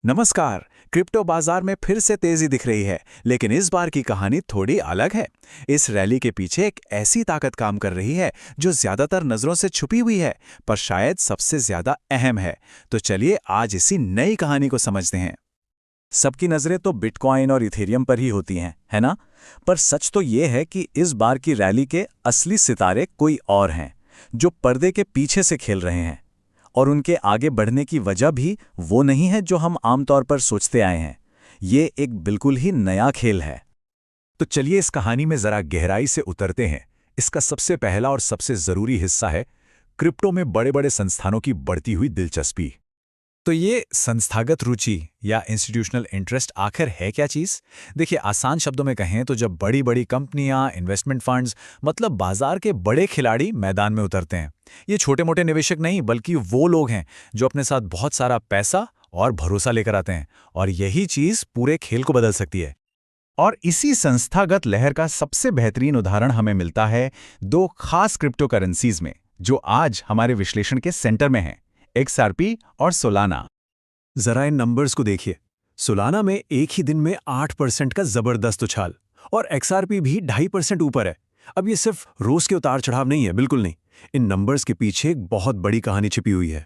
नमस्कार। क्रिप्टो बाजार में फिर से तेजी दिख रही है, लेकिन इस बार की कहानी थोड़ी अलग है। इस रैली के पीछे एक ऐसी ताकत काम कर रही है जो ज्यादातर नजरों से छुपी हुई है, पर शायद सबसे ज्यादा अहम है। तो चलिए आज इसी नई कहानी को समझते हैं। सबकी नजरें तो बिटकॉइन और इथेरियम पर ही होती हैं, है ना? पर सच तो ये है कि इस बार की रैली के असली सितारे कोई और हैं, जो पर्दे के पीछे से खेल रहे हैं। और उनके आगे बढ़ने की वजह भी वो नहीं है जो हम आमतौर पर सोचते आए हैं। ये एक बिल्कुल ही नया खेल है। तो चलिए इस कहानी में जरा गहराई से उतरते हैं। इसका सबसे पहला और सबसे जरूरी हिस्सा है क्रिप्टो में बड़े बड़े संस्थानों की बढ़ती हुई दिलचस्पी। तो ये संस्थागत रुचि या इंस्टीट्यूशनल इंटरेस्ट आखिर है क्या चीज़? देखिए, आसान शब्दों में कहें तो जब बड़ी बड़ी कंपनियां, इन्वेस्टमेंट फंड्स, मतलब बाजार के बड़े खिलाड़ी मैदान में उतरते हैं। ये छोटे मोटे निवेशक नहीं, बल्कि वो लोग हैं जो अपने साथ बहुत सारा पैसा और भरोसा लेकर आते हैं, और यही चीज़ पूरे खेल को बदल सकती है। और इसी संस्थागत लहर का सबसे बेहतरीन उदाहरण हमें मिलता है दो खास क्रिप्टो करेंसीज में, जो आज हमारे विश्लेषण के सेंटर में हैं, XRP और सोलाना। जरा इन नंबर्स को देखिए। सोलाना में एक ही दिन में 8% का जबरदस्त उछाल, और XRP भी 2.5% ऊपर है। अब ये सिर्फ रोज के उतार चढ़ाव नहीं है, बिल्कुल नहीं। इन नंबर्स के पीछे एक बहुत बड़ी कहानी छिपी हुई है।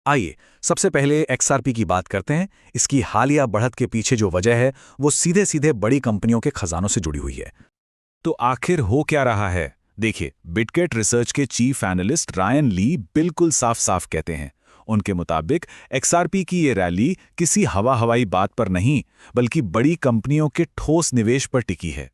आइए सबसे पहले XRP की बात करते हैं। इसकी हालिया बढ़त के पीछे जो वजह है वो सीधे सीधे बड़ी कंपनियों के खजानों से जुड़ी हुई है। तो आखिर हो क्या रहा है? देखिए, बिटगेट रिसर्च के चीफ एनालिस्ट रायन ली बिल्कुल साफ साफ कहते हैं। उनके मुताबिक XRP की ये रैली किसी हवाई बात पर नहीं, बल्कि बड़ी कंपनियों के ठोस निवेश पर टिकी है।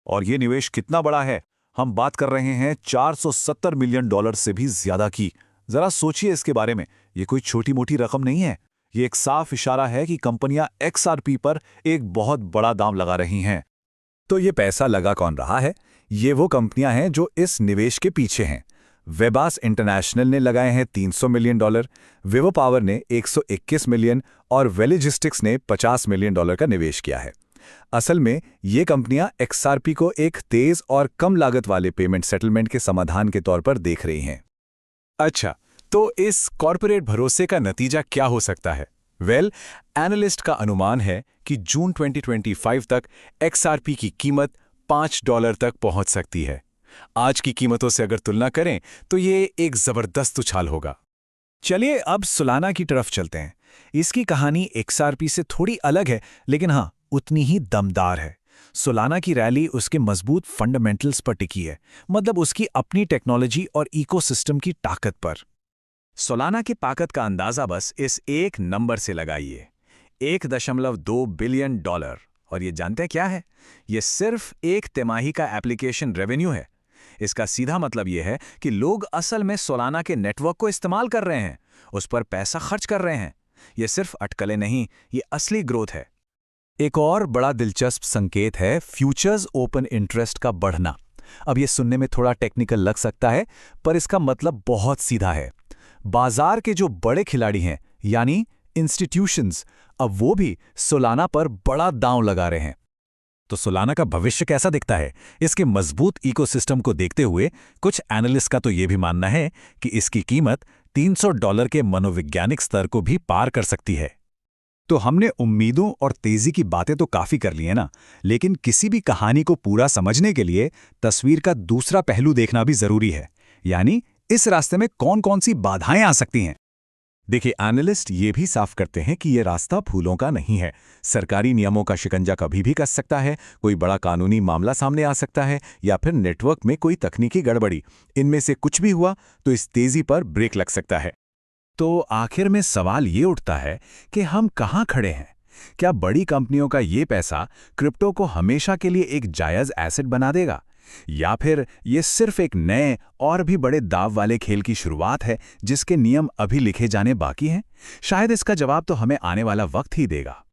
और ये निवेश कितना बड़ा है? हम बात कर रहे हैं $470 मिलियन से भी ज्यादा की। जरा सोचिए इसके बारे में। ये कोई छोटी मोटी रकम नहीं है। ये एक साफ इशारा है कि कंपनियां XRP पर एक बहुत बड़ा दाम लगा रही हैं। तो ये पैसा लगा कौन रहा है? ये वो कंपनियां हैं जो इस निवेश के पीछे हैं। वेबास इंटरनेशनल ने लगाए हैं $300 मिलियन, विवो पावर ने 121 मिलियन और वेलिजिस्टिक्स ने $50 मिलियन का निवेश किया है। असल में ये कंपनियां XRP को एक तेज और कम लागत वाले पेमेंट सेटलमेंट के समाधान के तौर पर देख रही हैं। अच्छा, तो इस कॉर्पोरेट भरोसे का नतीजा क्या हो सकता है? एनालिस्ट का अनुमान है कि जून 2025 तक XRP की कीमत $5 तक पहुंच सकती है। आज की कीमतों से अगर तुलना करें तो ये एक जबरदस्त उछाल होगा। चलिए अब सोलाना की तरफ चलते हैं। इसकी कहानी XRP से थोड़ी अलग है, लेकिन हाँ, उतनी ही दमदार है। सोलाना की रैली उसके मजबूत फंडामेंटल्स पर टिकी है, मतलब उसकी अपनी टेक्नोलॉजी और इकोसिस्टम की ताकत पर। सोलाना की ताकत का अंदाजा बस इस एक नंबर से लगाइए, $1.2 बिलियन। और ये जानते हैं क्या है? ये सिर्फ एक तिमाही का एप्लीकेशन रेवेन्यू है। इसका सीधा मतलब ये है कि लोग असल में सोलाना के नेटवर्क को इस्तेमाल कर रहे हैं, उस पर पैसा खर्च कर रहे हैं। ये सिर्फ अटकलें नहीं, ये असली ग्रोथ है। एक और बड़ा दिलचस्प संकेत है फ्यूचर्स ओपन इंटरेस्ट का बढ़ना। अब ये सुनने में थोड़ा टेक्निकल लग सकता है, पर इसका मतलब बहुत सीधा है। बाजार के जो बड़े खिलाड़ी हैं, यानी इंस्टीट्यूशंस, अब वो भी सोलाना पर बड़ा दांव लगा रहे हैं। तो सोलाना का भविष्य कैसा दिखता है? इसके मजबूत इकोसिस्टम को देखते हुए कुछ एनालिस्ट का तो ये भी मानना है कि इसकी कीमत $300 के मनोवैज्ञानिक स्तर को भी पार कर सकती है। तो हमने उम्मीदों और तेजी की बातें तो काफी कर ली है ना, लेकिन किसी भी कहानी को पूरा समझने के लिए तस्वीर का दूसरा पहलू देखना भी जरूरी है, यानी इस रास्ते में कौन कौन सी बाधाएं आ सकती हैं। देखिए, एनालिस्ट ये भी साफ करते हैं कि ये रास्ता फूलों का नहीं है। सरकारी नियमों का शिकंजा कभी भी कस सकता है, कोई बड़ा कानूनी मामला सामने आ सकता है, या फिर नेटवर्क में कोई तकनीकी गड़बड़ी। इनमें से कुछ भी हुआ तो इस तेजी पर ब्रेक लग सकता है। तो आखिर में सवाल ये उठता है कि हम कहाँ खड़े हैं? क्या बड़ी कंपनियों का ये पैसा क्रिप्टो को हमेशा के लिए एक जायज एसेट बना देगा, या फिर ये सिर्फ एक नए और भी बड़े दाव वाले खेल की शुरुआत है जिसके नियम अभी लिखे जाने बाकी हैं? शायद इसका जवाब तो हमें आने वाला वक्त ही देगा।